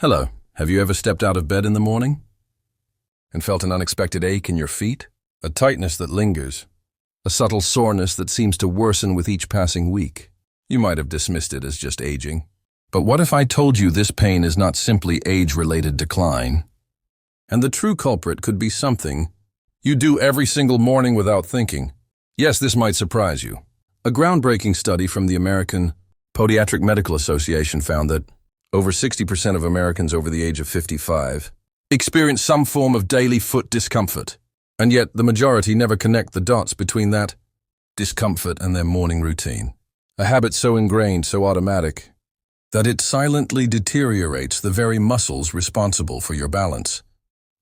Hello, have you ever stepped out of bed in the morning and felt an unexpected ache in your feet? A tightness that lingers, a subtle soreness that seems to worsen with each passing week. You might have dismissed it as just aging. But what if I told you this pain is not simply age-related decline, and the true culprit could be something you do every single morning without thinking? Yes, this might surprise you. A groundbreaking study from the American Podiatric Medical Association found that over 60% of Americans over the age of 55 experience some form of daily foot discomfort, and yet the majority never connect the dots between that discomfort and their morning routine. A habit so ingrained, so automatic, that it silently deteriorates the very muscles responsible for your balance,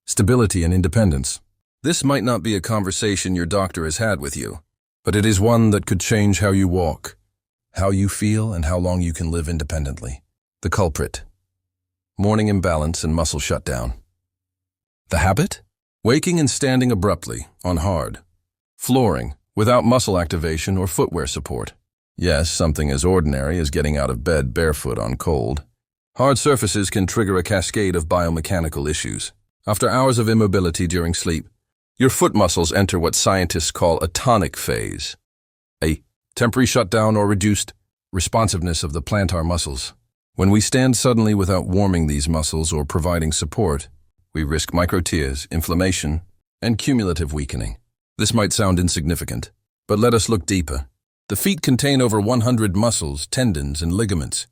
stability, and independence. This might not be a conversation your doctor has had with you, but it is one that could change how you walk, how you feel, and how long you can live independently. The culprit: morning imbalance and muscle shutdown. The habit? Waking and standing abruptly, on hard flooring, without muscle activation or footwear support. Yes, something as ordinary as getting out of bed barefoot on cold. Hard surfaces can trigger a cascade of biomechanical issues. After hours of immobility during sleep, your foot muscles enter what scientists call a tonic phase, a temporary shutdown or reduced responsiveness of the plantar muscles. When we stand suddenly without warming these muscles or providing support, we risk microtears, inflammation, and cumulative weakening. This might sound insignificant, but let us look deeper. The feet contain over 100 muscles, tendons, and ligaments,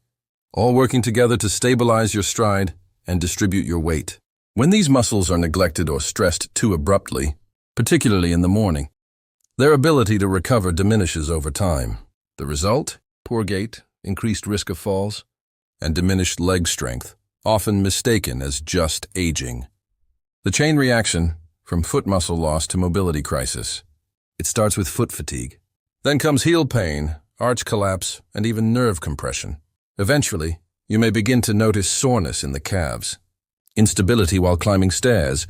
all working together to stabilize your stride and distribute your weight. When these muscles are neglected or stressed too abruptly, particularly in the morning, their ability to recover diminishes over time. The result? Poor gait, increased risk of falls, and diminished leg strength, often mistaken as just aging. The chain reaction from foot muscle loss to mobility crisis. It starts with foot fatigue. Then comes heel pain, arch collapse, and even nerve compression. Eventually, you may begin to notice soreness in the calves, instability while climbing stairs,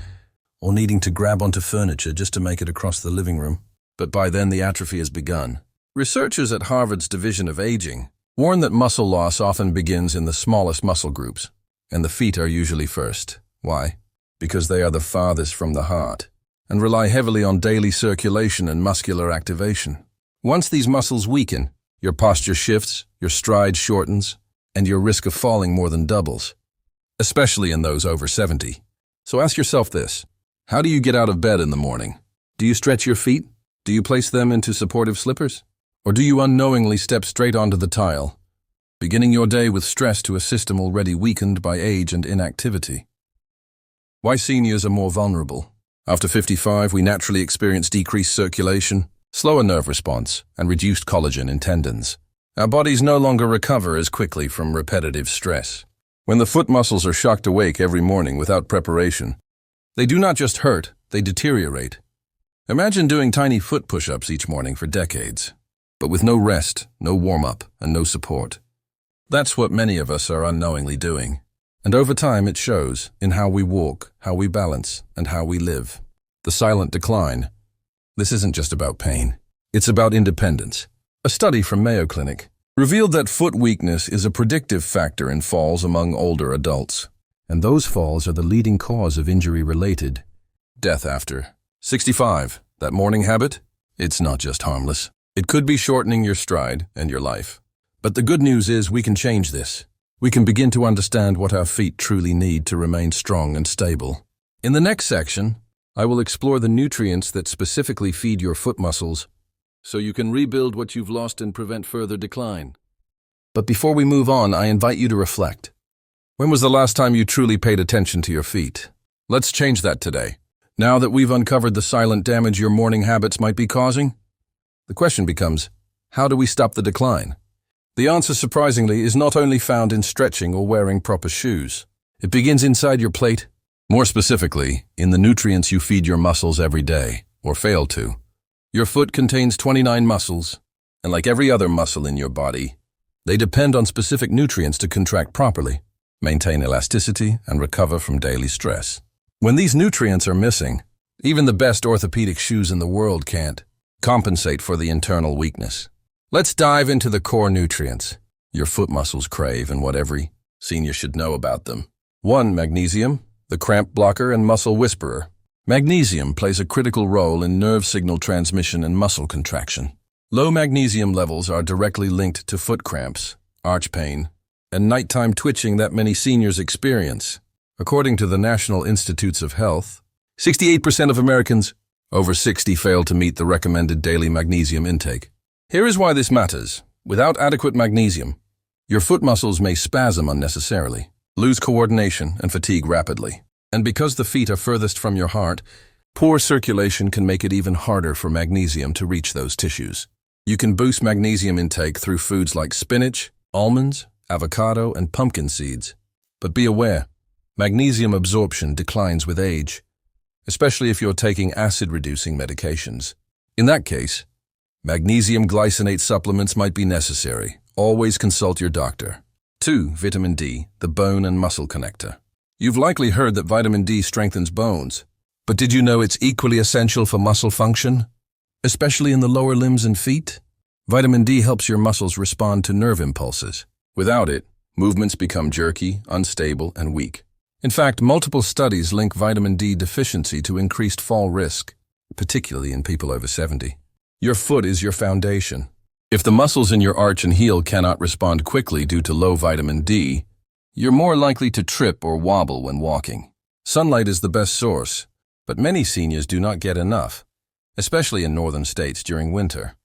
or needing to grab onto furniture just to make it across the living room. But by then, the atrophy has begun. Researchers at Harvard's Division of Aging warn that muscle loss often begins in the smallest muscle groups, and the feet are usually first. Why? Because they are the farthest from the heart and rely heavily on daily circulation and muscular activation. Once these muscles weaken, your posture shifts, your stride shortens, and your risk of falling more than doubles, especially in those over 70. So ask yourself this: how do you get out of bed in the morning? Do you stretch your feet? Do you place them into supportive slippers? Or do you unknowingly step straight onto the tile, beginning your day with stress to a system already weakened by age and inactivity? Why seniors are more vulnerable? After 55, we naturally experience decreased circulation, slower nerve response, and reduced collagen in tendons. Our bodies no longer recover as quickly from repetitive stress. When the foot muscles are shocked awake every morning without preparation, they do not just hurt, they deteriorate. Imagine doing tiny foot push-ups each morning for decades, but with no rest, no warm-up, and no support. That's what many of us are unknowingly doing. And over time it shows in how we walk, how we balance, and how we live. The silent decline. This isn't just about pain. It's about independence. A study from Mayo Clinic revealed that foot weakness is a predictive factor in falls among older adults. And those falls are the leading cause of injury-related death after 65. That morning habit? It's not just harmless. It could be shortening your stride and your life. But the good news is we can change this. We can begin to understand what our feet truly need to remain strong and stable. In the next section, I will explore the nutrients that specifically feed your foot muscles so you can rebuild what you've lost and prevent further decline. But before we move on, I invite you to reflect. When was the last time you truly paid attention to your feet? Let's change that today. Now that we've uncovered the silent damage your morning habits might be causing, the question becomes, how do we stop the decline? The answer, surprisingly, is not only found in stretching or wearing proper shoes. It begins inside your plate. More specifically, in the nutrients you feed your muscles every day, or fail to. Your foot contains 29 muscles, and like every other muscle in your body, they depend on specific nutrients to contract properly, maintain elasticity, and recover from daily stress. When these nutrients are missing, even the best orthopedic shoes in the world can't compensate for the internal weakness. Let's dive into the core nutrients your foot muscles crave and what every senior should know about them. 1. Magnesium, the cramp blocker and muscle whisperer. Magnesium plays a critical role in nerve signal transmission and muscle contraction. Low magnesium levels are directly linked to foot cramps, arch pain, and nighttime twitching that many seniors experience. According to the National Institutes of Health, 68% of Americans over 60 fail to meet the recommended daily magnesium intake. Here is why this matters. Without adequate magnesium, your foot muscles may spasm unnecessarily, lose coordination, and fatigue rapidly. And because the feet are furthest from your heart, poor circulation can make it even harder for magnesium to reach those tissues. You can boost magnesium intake through foods like spinach, almonds, avocado, and pumpkin seeds. But be aware, magnesium absorption declines with age, especially if you're taking acid-reducing medications. In that case, magnesium glycinate supplements might be necessary. Always consult your doctor. 2. Vitamin D, the bone and muscle connector. You've likely heard that vitamin D strengthens bones, but did you know it's equally essential for muscle function? Especially in the lower limbs and feet? Vitamin D helps your muscles respond to nerve impulses. Without it, movements become jerky, unstable, and weak. In fact, multiple studies link vitamin D deficiency to increased fall risk, particularly in people over 70. Your foot is your foundation. If the muscles in your arch and heel cannot respond quickly due to low vitamin D, you're more likely to trip or wobble when walking. Sunlight is the best source, but many seniors do not get enough, especially in northern states during winter.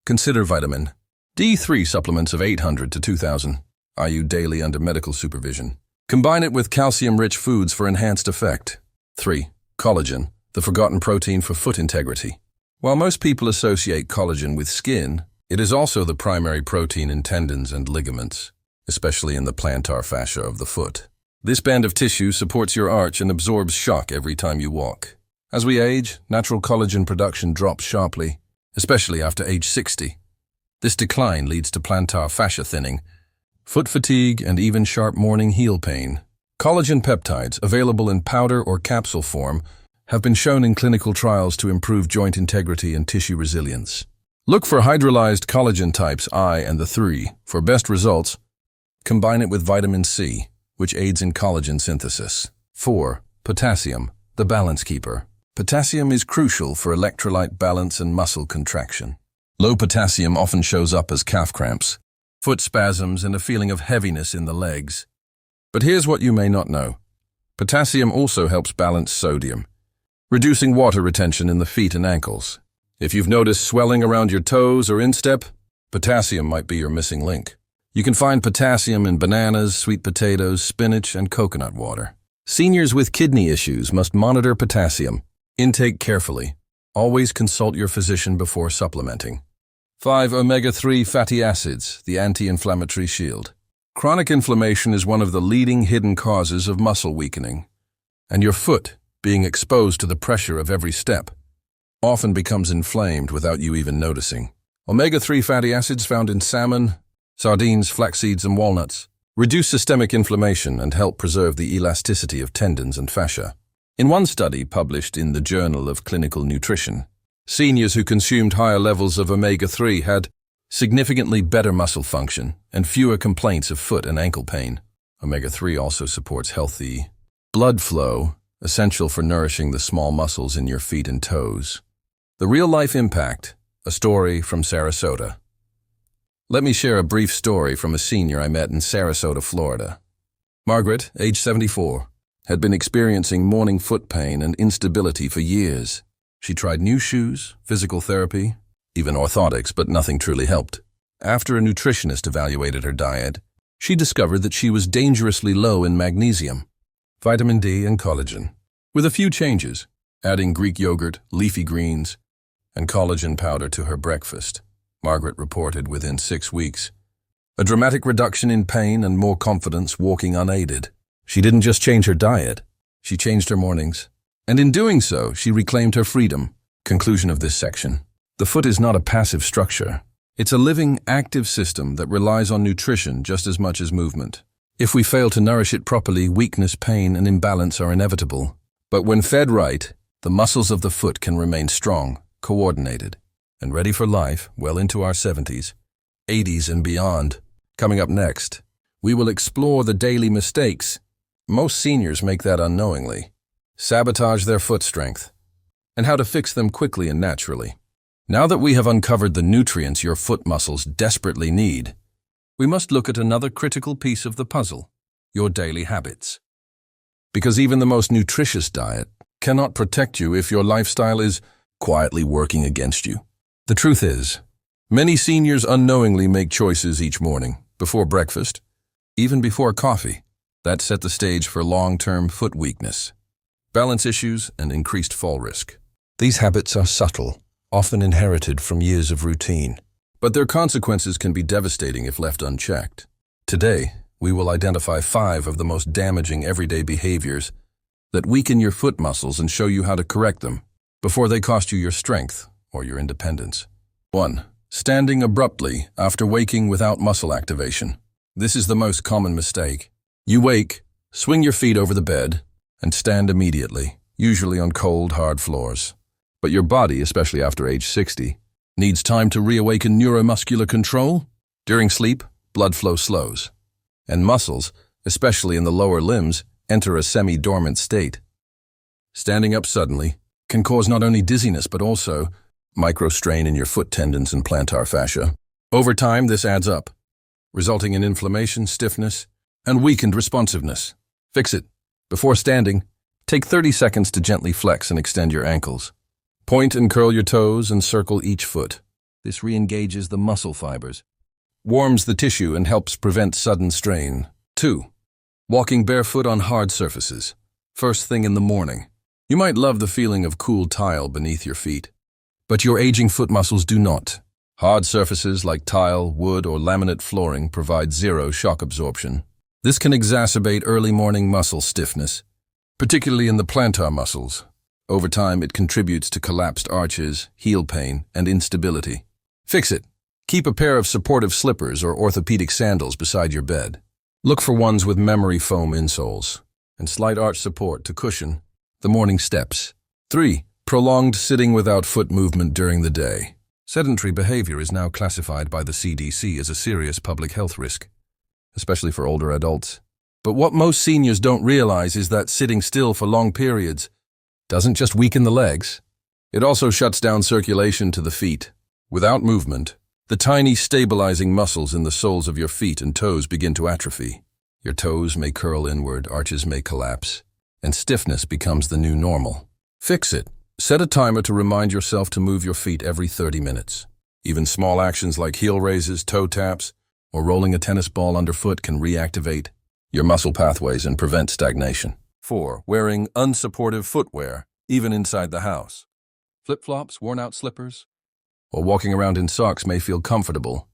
Consider vitamin D3 supplements of 800 to 2,000 IU daily under medical supervision. Combine it with calcium-rich foods for enhanced effect. 3. Collagen, the forgotten protein for foot integrity. While most people associate collagen with skin, it is also the primary protein in tendons and ligaments, especially in the plantar fascia of the foot. This band of tissue supports your arch and absorbs shock every time you walk. As we age, natural collagen production drops sharply, especially after age 60. This decline leads to plantar fascia thinning, foot fatigue, and even sharp morning heel pain. Collagen peptides, available in powder or capsule form, have been shown in clinical trials to improve joint integrity and tissue resilience. Look for hydrolyzed collagen types I and the 3. For best results, combine it with vitamin C, which aids in collagen synthesis. 4. Potassium, the balance keeper. Potassium is crucial for electrolyte balance and muscle contraction. Low potassium often shows up as calf cramps, foot spasms, and a feeling of heaviness in the legs. But here's what you may not know. Potassium also helps balance sodium, reducing water retention in the feet and ankles. If you've noticed swelling around your toes or instep, potassium might be your missing link. You can find potassium in bananas, sweet potatoes, spinach, and coconut water. Seniors with kidney issues must monitor potassium intake carefully. Always consult your physician before supplementing. 5. Omega-3 fatty acids, the anti-inflammatory shield. Chronic inflammation is one of the leading hidden causes of muscle weakening, and your foot, being exposed to the pressure of every step, often becomes inflamed without you even noticing. Omega-3 fatty acids found in salmon, sardines, flax seeds, and walnuts reduce systemic inflammation and help preserve the elasticity of tendons and fascia. In one study published in the Journal of Clinical Nutrition, seniors who consumed higher levels of omega-3 had significantly better muscle function and fewer complaints of foot and ankle pain. Omega-3 also supports healthy blood flow, essential for nourishing the small muscles in your feet and toes. The real-life impact, a story from Sarasota. Let me share a brief story from a senior I met in Sarasota, Florida. Margaret, age 74, had been experiencing morning foot pain and instability for years. She tried new shoes, physical therapy, even orthotics, but nothing truly helped. After a nutritionist evaluated her diet, she discovered that she was dangerously low in magnesium, vitamin D, and collagen. With a few changes, adding Greek yogurt, leafy greens, and collagen powder to her breakfast, Margaret reported within 6 weeks a dramatic reduction in pain and more confidence walking unaided. She didn't just change her diet, she changed her mornings. And in doing so, she reclaimed her freedom. Conclusion of this section. The foot is not a passive structure. It's a living, active system that relies on nutrition just as much as movement. If we fail to nourish it properly, weakness, pain, and imbalance are inevitable. But when fed right, the muscles of the foot can remain strong, coordinated, and ready for life well into our 70s, 80s, and beyond. Coming up next, we will explore the daily mistakes Most seniors make that unknowingly. Sabotage their foot strength, and how to fix them quickly and naturally. Now that we have uncovered the nutrients your foot muscles desperately need, we must look at another critical piece of the puzzle: your daily habits. Because even the most nutritious diet cannot protect you if your lifestyle is quietly working against you. The truth is, many seniors unknowingly make choices each morning, before breakfast, even before coffee, that set the stage for long-term foot weakness, balance issues, and increased fall risk. These habits are subtle, often inherited from years of routine, but their consequences can be devastating if left unchecked. Today, we will identify 5 of the most damaging everyday behaviors that weaken your foot muscles and show you how to correct them before they cost you your strength or your independence. 1. Standing abruptly after waking without muscle activation. This is the most common mistake. You wake, swing your feet over the bed, and stand immediately, usually on cold, hard floors. But your body, especially after age 60, needs time to reawaken neuromuscular control. During sleep, blood flow slows, and muscles, especially in the lower limbs, enter a semi-dormant state. Standing up suddenly can cause not only dizziness but also micro-strain in your foot tendons and plantar fascia. Over time, this adds up, resulting in inflammation, stiffness, and weakened responsiveness. Fix it. Before standing, take 30 seconds to gently flex and extend your ankles. Point and curl your toes and circle each foot. This re-engages the muscle fibers, warms the tissue, and helps prevent sudden strain. 2. Walking barefoot on hard surfaces. First thing in the morning. You might love the feeling of cool tile beneath your feet, but your aging foot muscles do not. Hard surfaces like tile, wood, or laminate flooring provide zero shock absorption. This can exacerbate early morning muscle stiffness, particularly in the plantar muscles. Over time, it contributes to collapsed arches, heel pain, and instability. Fix it. Keep a pair of supportive slippers or orthopedic sandals beside your bed. Look for ones with memory foam insoles and slight arch support to cushion the morning steps. 3. Prolonged sitting without foot movement during the day. Sedentary behavior is now classified by the CDC as a serious public health risk, especially for older adults. But what most seniors don't realize is that sitting still for long periods doesn't just weaken the legs, it also shuts down circulation to the feet. Without movement, the tiny stabilizing muscles in the soles of your feet and toes begin to atrophy. Your toes may curl inward, arches may collapse, and stiffness becomes the new normal. Fix it. Set a timer to remind yourself to move your feet every 30 minutes. Even small actions like heel raises, toe taps, or rolling a tennis ball underfoot can reactivate your muscle pathways and prevent stagnation. 4. Wearing unsupportive footwear, even inside the house. Flip-flops, worn-out slippers, or walking around in socks may feel comfortable,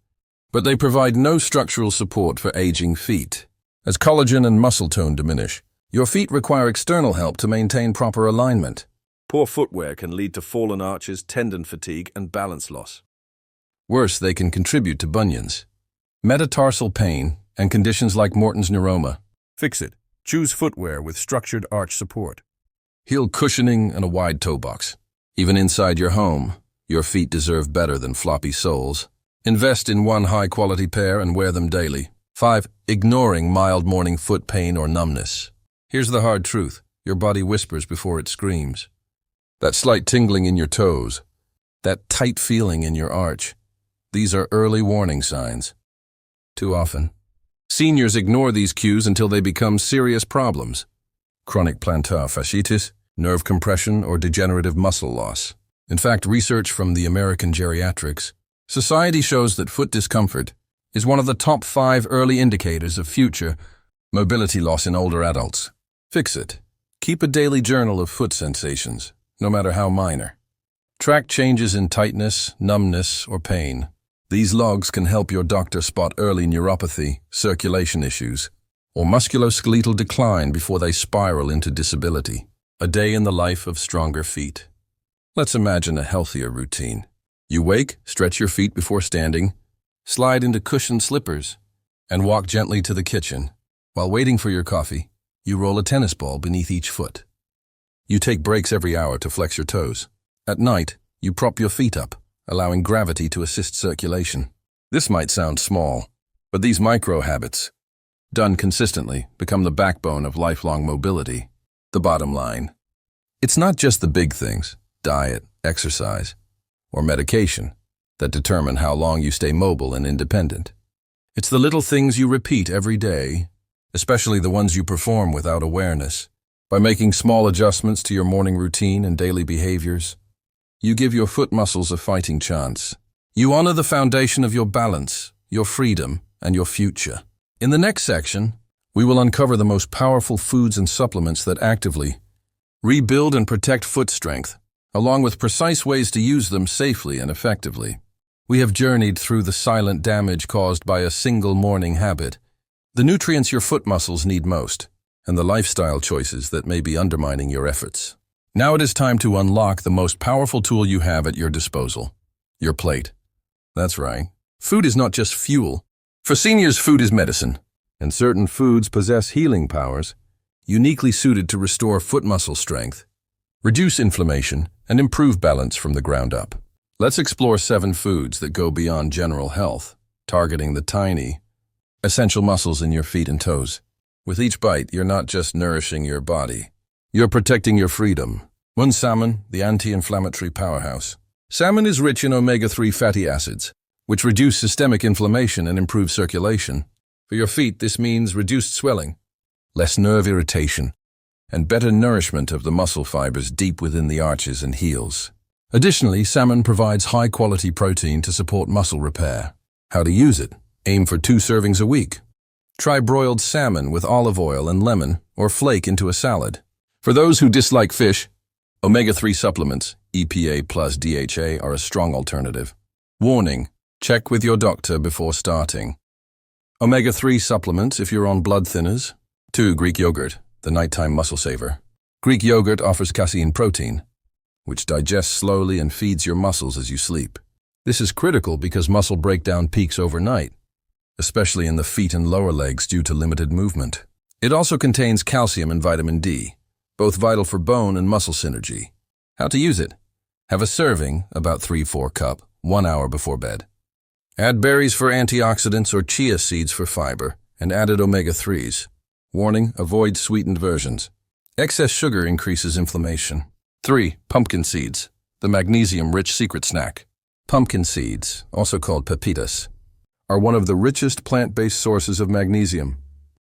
but they provide no structural support for aging feet. As collagen and muscle tone diminish, your feet require external help to maintain proper alignment. Poor footwear can lead to fallen arches, tendon fatigue, and balance loss. Worse, they can contribute to bunions, metatarsal pain, and conditions like Morton's neuroma. Fix it. Choose footwear with structured arch support, heel cushioning, and a wide toe box. Even inside your home, your feet deserve better than floppy soles. Invest in one high-quality pair and wear them daily. 5. Ignoring mild morning foot pain or numbness. Here's the hard truth. Your body whispers before it screams. That slight tingling in your toes, that tight feeling in your arch, these are early warning signs. Too often, seniors ignore these cues until they become serious problems. Chronic plantar fasciitis, nerve compression, or degenerative muscle loss. In fact, research from the American Geriatrics Society shows that foot discomfort is one of the top 5 early indicators of future mobility loss in older adults. Fix it. Keep a daily journal of foot sensations, no matter how minor. Track changes in tightness, numbness, or pain. These logs can help your doctor spot early neuropathy, circulation issues, or musculoskeletal decline before they spiral into disability. A day in the life of stronger feet. Let's imagine a healthier routine. You wake, stretch your feet before standing, slide into cushioned slippers, and walk gently to the kitchen. While waiting for your coffee, you roll a tennis ball beneath each foot. You take breaks every hour to flex your toes. At night, you prop your feet up, allowing gravity to assist circulation. This might sound small, but these micro habits done consistently, become the backbone of lifelong mobility. The bottom line: it's not just the big things, diet, exercise, or medication, that determine how long you stay mobile and independent. It's the little things you repeat every day, especially the ones you perform without awareness. By making small adjustments to your morning routine and daily behaviors, you give your foot muscles a fighting chance. You honor the foundation of your balance, your freedom, and your future. In the next section, we will uncover the most powerful foods and supplements that actively rebuild and protect foot strength, along with precise ways to use them safely and effectively. We have journeyed through the silent damage caused by a single morning habit, the nutrients your foot muscles need most, and the lifestyle choices that may be undermining your efforts. Now it is time to unlock the most powerful tool you have at your disposal: your plate. That's right. Food is not just fuel. For seniors, food is medicine, and certain foods possess healing powers, uniquely suited to restore foot muscle strength, reduce inflammation, and improve balance from the ground up. Let's explore 7 foods that go beyond general health, targeting the tiny, essential muscles in your feet and toes. With each bite, you're not just nourishing your body, you're protecting your freedom. 1. Salmon, the anti-inflammatory powerhouse. Salmon is rich in omega-3 fatty acids, which reduce systemic inflammation and improve circulation. For your feet, this means reduced swelling, less nerve irritation, and better nourishment of the muscle fibers deep within the arches and heels. Additionally, salmon provides high-quality protein to support muscle repair. How to use it? Aim for 2 servings a week. Try broiled salmon with olive oil and lemon, or flake into a salad. For those who dislike fish, omega-3 supplements, EPA plus DHA, are a strong alternative. Warning: check with your doctor before starting. Omega-3 supplements if you're on blood thinners. 2. Greek yogurt, the nighttime muscle saver. Greek yogurt offers casein protein, which digests slowly and feeds your muscles as you sleep. This is critical because muscle breakdown peaks overnight, especially in the feet and lower legs due to limited movement. It also contains calcium and vitamin D, both vital for bone and muscle synergy. How to use it? Have a serving, about 3-4 cup, 1 hour before bed. Add berries for antioxidants or chia seeds for fiber, and added omega-3s. Warning: avoid sweetened versions. Excess sugar increases inflammation. 3. Pumpkin seeds, the magnesium-rich secret snack. Pumpkin seeds, also called pepitas, are one of the richest plant-based sources of magnesium,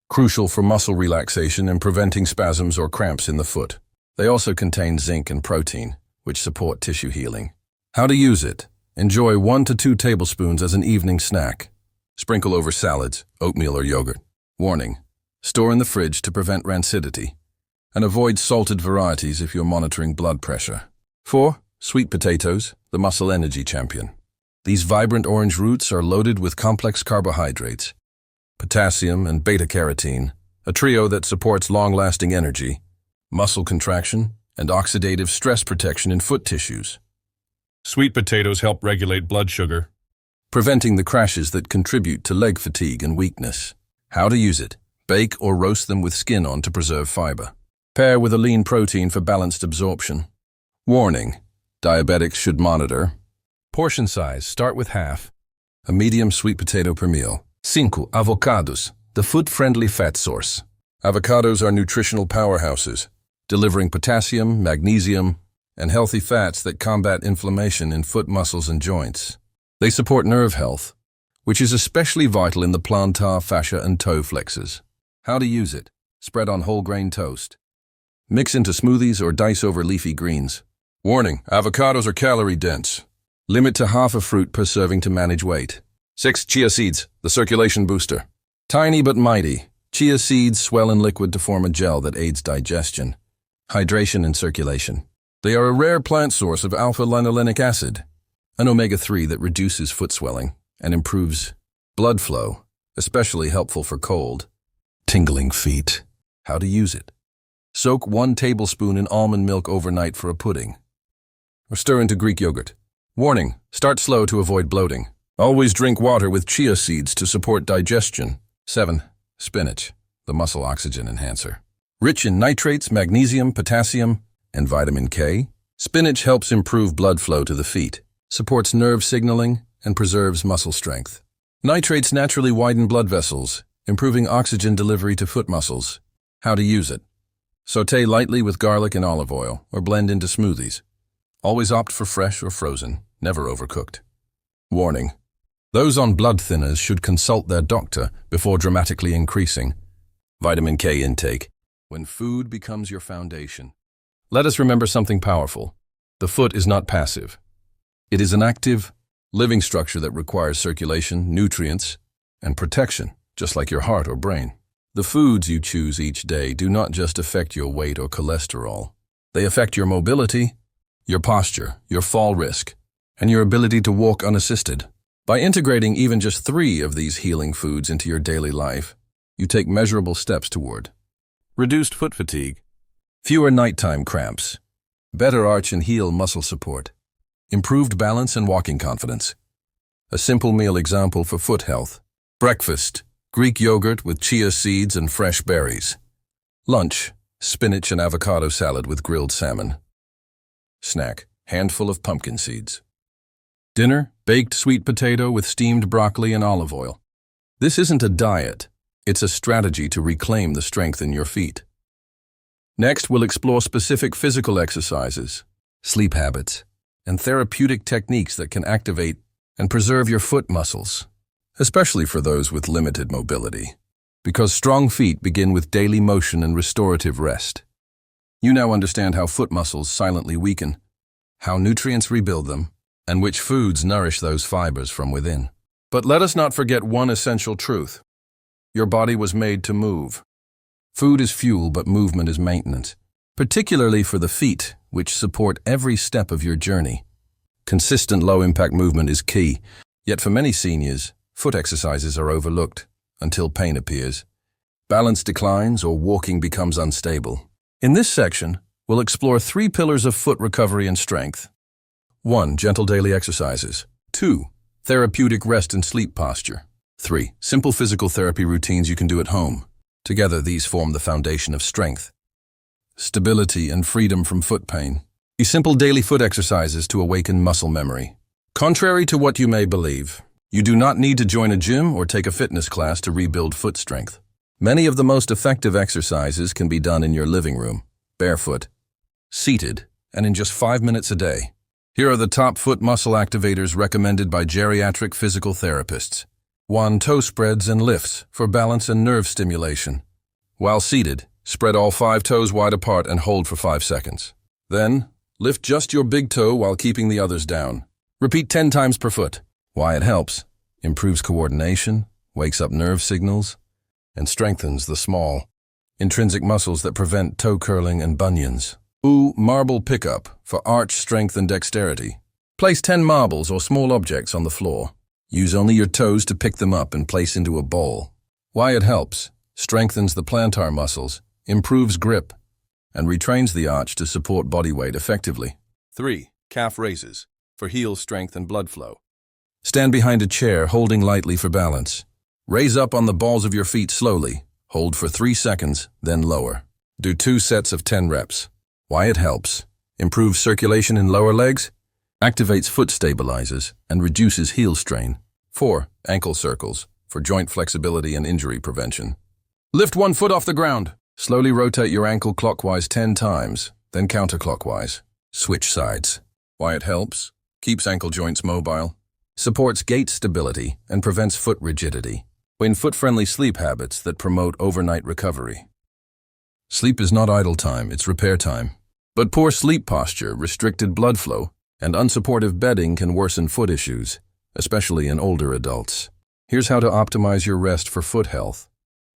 crucial for muscle relaxation and preventing spasms or cramps in the foot. They also contain zinc and protein, which support tissue healing. How to use it? Enjoy 1 to 2 tablespoons as an evening snack. Sprinkle over salads, oatmeal, or yogurt. Warning: store in the fridge to prevent rancidity, and avoid salted varieties if you're monitoring blood pressure. 4. Sweet potatoes, the muscle energy champion. These vibrant orange roots are loaded with complex carbohydrates, potassium, and beta-carotene, a trio that supports long-lasting energy, muscle contraction, and oxidative stress protection in foot tissues. Sweet potatoes help regulate blood sugar, preventing the crashes that contribute to leg fatigue and weakness. How to use it? Bake or roast them with skin on to preserve fiber. Pair with a lean protein for balanced absorption. Warning: diabetics should monitor. Portion size: start with half. A medium sweet potato per meal. 5. Avocados, the foot-friendly fat source. Avocados are nutritional powerhouses, delivering potassium, magnesium, and healthy fats that combat inflammation in foot muscles and joints. They support nerve health, which is especially vital in the plantar fascia and toe flexors. How to use it? Spread on whole grain toast. Mix into smoothies or dice over leafy greens. Warning: avocados are calorie-dense. Limit to half a fruit per serving to manage weight. 6. Chia seeds, the circulation booster. Tiny but mighty, chia seeds swell in liquid to form a gel that aids digestion, hydration, and circulation. They are a rare plant source of alpha-linolenic acid, an omega-3 that reduces foot swelling and improves blood flow, especially helpful for cold, tingling feet. How to use it? Soak 1 tablespoon in almond milk overnight for a pudding, or stir into Greek yogurt. Warning: start slow to avoid bloating. Always drink water with chia seeds to support digestion. 7. Spinach, the muscle oxygen enhancer. Rich in nitrates, magnesium, potassium, and vitamin K, spinach helps improve blood flow to the feet, supports nerve signaling, and preserves muscle strength. Nitrates naturally widen blood vessels, improving oxygen delivery to foot muscles. How to use it. Sauté lightly with garlic and olive oil, or blend into smoothies. Always opt for fresh or frozen, never overcooked. Warning: those on blood thinners should consult their doctor before dramatically increasing. Vitamin K intake. When food becomes your foundation. Let us remember something powerful. The foot is not passive. It is an active, living structure that requires circulation, nutrients, and protection, just like your heart or brain. The foods you choose each day do not just affect your weight or cholesterol. They affect your mobility, your posture, your fall risk, and your ability to walk unassisted. By integrating even just 3 of these healing foods into your daily life, you take measurable steps toward reduced foot fatigue, fewer nighttime cramps, better arch and heel muscle support, improved balance and walking confidence. A simple meal example for foot health. Breakfast: Greek yogurt with chia seeds and fresh berries. Lunch: spinach and avocado salad with grilled salmon. Snack: handful of pumpkin seeds. Dinner: baked sweet potato with steamed broccoli and olive oil. This isn't a diet, it's a strategy to reclaim the strength in your feet. Next, we'll explore specific physical exercises, sleep habits, and therapeutic techniques that can activate and preserve your foot muscles, especially for those with limited mobility. Because strong feet begin with daily motion and restorative rest. You now understand how foot muscles silently weaken, how nutrients rebuild them, and which foods nourish those fibers from within. But let us not forget one essential truth. Your body was made to move. Food is fuel, but movement is maintenance, particularly for the feet, which support every step of your journey. Consistent low-impact movement is key, yet for many seniors, foot exercises are overlooked until pain appears, balance declines, or walking becomes unstable. In this section, we'll explore 3 pillars of foot recovery and strength. 1. Gentle daily exercises. 2. Therapeutic rest and sleep posture. 3. Simple physical therapy routines you can do at home. Together, these form the foundation of strength, stability, and freedom from foot pain. These simple daily foot exercises to awaken muscle memory. Contrary to what you may believe, you do not need to join a gym or take a fitness class to rebuild foot strength. Many of the most effective exercises can be done in your living room, barefoot, seated, and in just 5 minutes a day. Here are the top foot muscle activators recommended by geriatric physical therapists. 1. Toe spreads and lifts for balance and nerve stimulation. While seated, spread all 5 toes wide apart and hold for 5 seconds. Then, lift just your big toe while keeping the others down. Repeat 10 times per foot. Why it helps: improves coordination, wakes up nerve signals, and strengthens the small, intrinsic muscles that prevent toe curling and bunions. 2. Marble pickup for arch strength and dexterity. Place 10 marbles or small objects on the floor. Use only your toes to pick them up and place into a bowl. Why it helps: strengthens the plantar muscles, improves grip, and retrains the arch to support body weight effectively. 3. Calf raises for heel strength and blood flow. Stand behind a chair, holding lightly for balance. Raise up on the balls of your feet slowly. Hold for 3 seconds, then lower. Do 2 sets of 10 reps. Why it helps: improves circulation in lower legs, activates foot stabilizers, and reduces heel strain. 4. Ankle circles for joint flexibility and injury prevention. Lift 1 foot off the ground. Slowly rotate your ankle clockwise 10 times, then counterclockwise. Switch sides. Why it helps: keeps ankle joints mobile, supports gait stability, and prevents foot rigidity. In foot-friendly sleep habits that promote overnight recovery. Sleep is not idle time, it's repair time. But poor sleep posture, restricted blood flow, and unsupportive bedding can worsen foot issues, especially in older adults. Here's how to optimize your rest for foot health.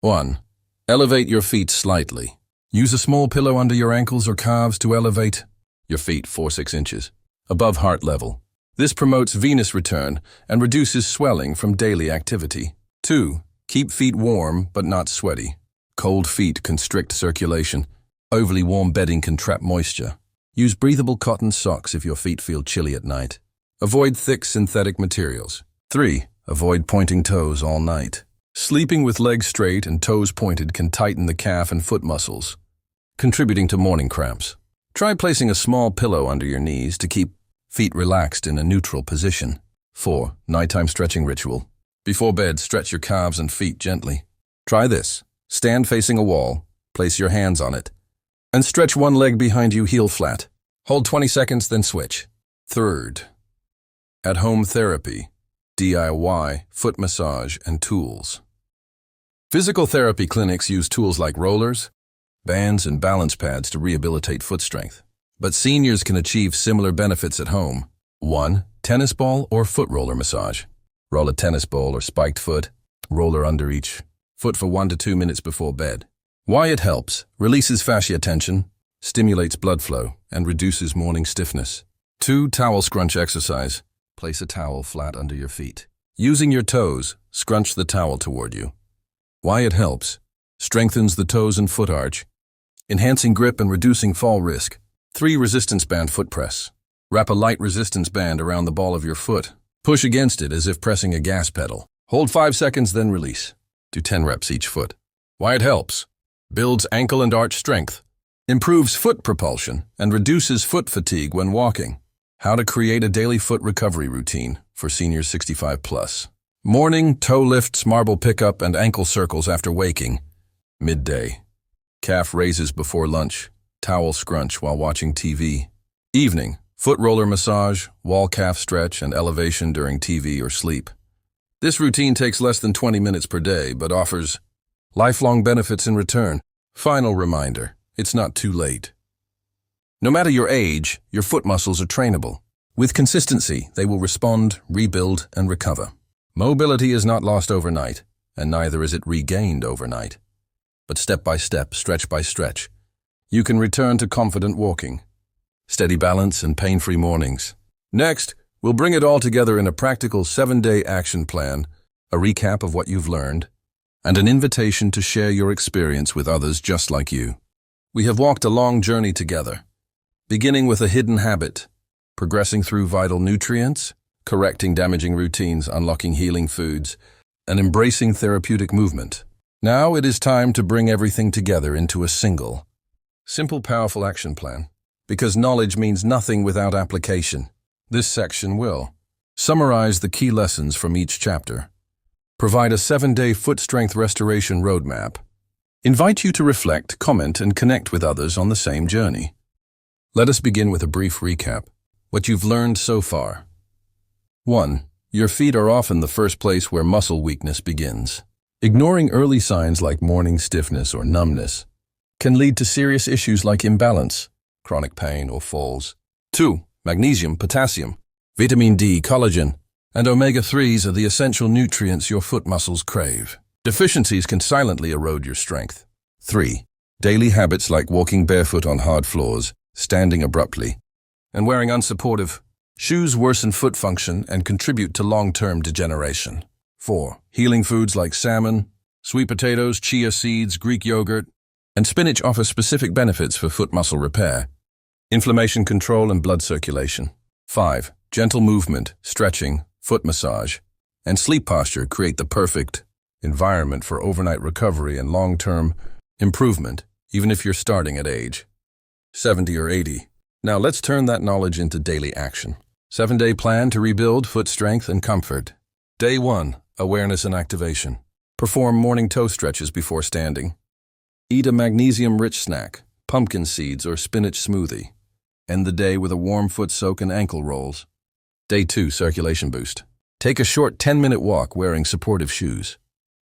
1. Elevate your feet slightly. Use a small pillow under your ankles or calves to elevate your feet 4-6 inches above heart level. This promotes venous return and reduces swelling from daily activity. 2. Keep feet warm but not sweaty. Cold feet constrict circulation. Overly warm bedding can trap moisture. Use breathable cotton socks if your feet feel chilly at night. Avoid thick synthetic materials. 3. Avoid pointing toes all night. Sleeping with legs straight and toes pointed can tighten the calf and foot muscles, contributing to morning cramps. Try placing a small pillow under your knees to keep feet relaxed in a neutral position. 4. Nighttime stretching ritual. Before bed, stretch your calves and feet gently. Try this. Stand facing a wall, place your hands on it, and stretch one leg behind you heel flat. Hold 20 seconds, then switch. Third, at-home therapy, DIY, foot massage, and tools. Physical therapy clinics use tools like rollers, bands, and balance pads to rehabilitate foot strength. But seniors can achieve similar benefits at home. 1. Tennis ball or foot roller massage. Roll a tennis ball or spiked foot, roller under each foot for 1 to 2 minutes before bed. Why it helps: releases fascia tension, stimulates blood flow, and reduces morning stiffness. 2. Towel scrunch exercise. Place a towel flat under your feet. Using your toes, scrunch the towel toward you. Why it helps: strengthens the toes and foot arch, enhancing grip and reducing fall risk. 3. Resistance band foot press. Wrap a light resistance band around the ball of your foot. Push against it as if pressing a gas pedal. Hold 5 seconds, then release. Do 10 reps each foot. Why it helps: builds ankle and arch strength, improves foot propulsion, and reduces foot fatigue when walking. How to create a daily foot recovery routine for seniors 65 plus. Morning, toe lifts, marble pickup, and ankle circles after waking. Midday, calf raises before lunch, towel scrunch while watching TV. Evening, foot roller massage, wall calf stretch, and elevation during TV or sleep. This routine takes less than 20 minutes per day, but offers lifelong benefits in return. Final reminder: it's not too late. No matter your age, your foot muscles are trainable. With consistency, they will respond, rebuild, and recover. Mobility is not lost overnight, and neither is it regained overnight. But step by step, stretch by stretch, you can return to confident walking, steady balance, and pain-free mornings. Next, we'll bring it all together in a practical 7-day action plan, a recap of what you've learned, and an invitation to share your experience with others just like you. We have walked a long journey together, beginning with a hidden habit, progressing through vital nutrients, correcting damaging routines, unlocking healing foods, and embracing therapeutic movement. Now it is time to bring everything together into a single, simple, powerful action plan. Because knowledge means nothing without application. This section will summarize the key lessons from each chapter, provide a 7-day foot strength restoration roadmap, invite you to reflect, comment, and connect with others on the same journey. Let us begin with a brief recap. What you've learned so far. 1. Your feet are often the first place where muscle weakness begins. Ignoring early signs like morning stiffness or numbness can lead to serious issues like imbalance, chronic pain, or falls. 2. Magnesium, potassium, vitamin D, collagen, and omega-3s are the essential nutrients your foot muscles crave. Deficiencies can silently erode your strength. 3. Daily habits like walking barefoot on hard floors, standing abruptly, and wearing unsupportive shoes worsen foot function and contribute to long-term degeneration. 4. Healing foods like salmon, sweet potatoes, chia seeds, Greek yogurt, and spinach offer specific benefits for foot muscle repair, inflammation control, and blood circulation. 5. Gentle movement, stretching, foot massage, and sleep posture create the perfect environment for overnight recovery and long-term improvement, even if you're starting at age 70 or 80. Now let's turn that knowledge into daily action. 7-day plan to rebuild foot strength and comfort. Day 1. Awareness and activation. Perform morning toe stretches before standing. Eat a magnesium-rich snack, pumpkin seeds or spinach smoothie. End the day with a warm foot soak and ankle rolls. Day 2. Circulation boost. Take a short 10-minute walk wearing supportive shoes.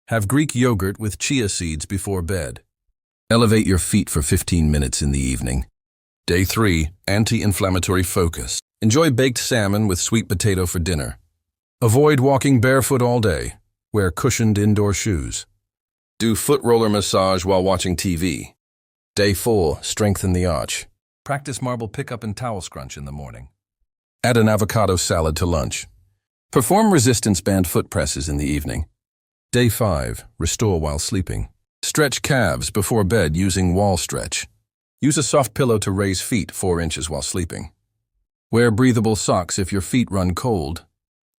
Have Greek yogurt with chia seeds before bed. Elevate your feet for 15 minutes in the evening. Day 3. Anti-inflammatory focus. Enjoy baked salmon with sweet potato for dinner. Avoid walking barefoot all day. Wear cushioned indoor shoes. Do foot roller massage while watching TV. Day 4. Strengthen the arch. Practice marble pickup and towel scrunch in the morning. Add an avocado salad to lunch. Perform resistance band foot presses in the evening. Day 5. Restore while sleeping. Stretch calves before bed using wall stretch. Use a soft pillow to raise feet 4 inches while sleeping. Wear breathable socks if your feet run cold.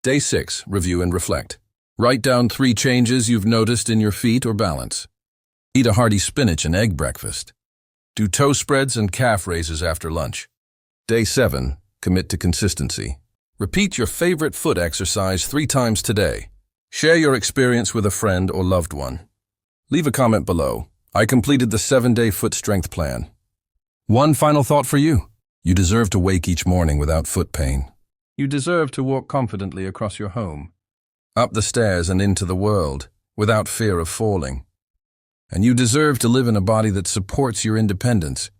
Day 6. Review and reflect. Write down 3 changes you've noticed in your feet or balance. Eat a hearty spinach and egg breakfast. Do toe spreads and calf raises after lunch. Day 7. Commit to consistency. Repeat your favorite foot exercise 3 times today. Share your experience with a friend or loved one. Leave a comment below. I completed the 7-day foot strength plan. One final thought for you. You deserve to wake each morning without foot pain. You deserve to walk confidently across your home, up the stairs and into the world, without fear of falling. And you deserve to live in a body that supports your independence,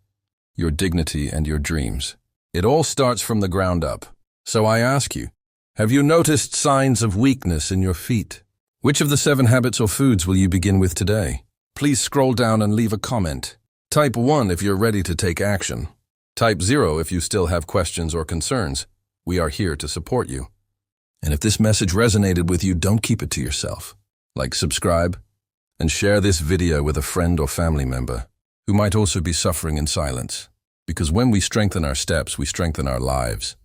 your dignity, and your dreams. It all starts from the ground up. So I ask you, have you noticed signs of weakness in your feet? Which of the 7 habits or foods will you begin with today? Please scroll down and leave a comment. Type 1 if you're ready to take action. Type 0 if you still have questions or concerns. We are here to support you. And if this message resonated with you, don't keep it to yourself. Like, subscribe, and share this video with a friend or family member who might also be suffering in silence. Because when we strengthen our steps, we strengthen our lives.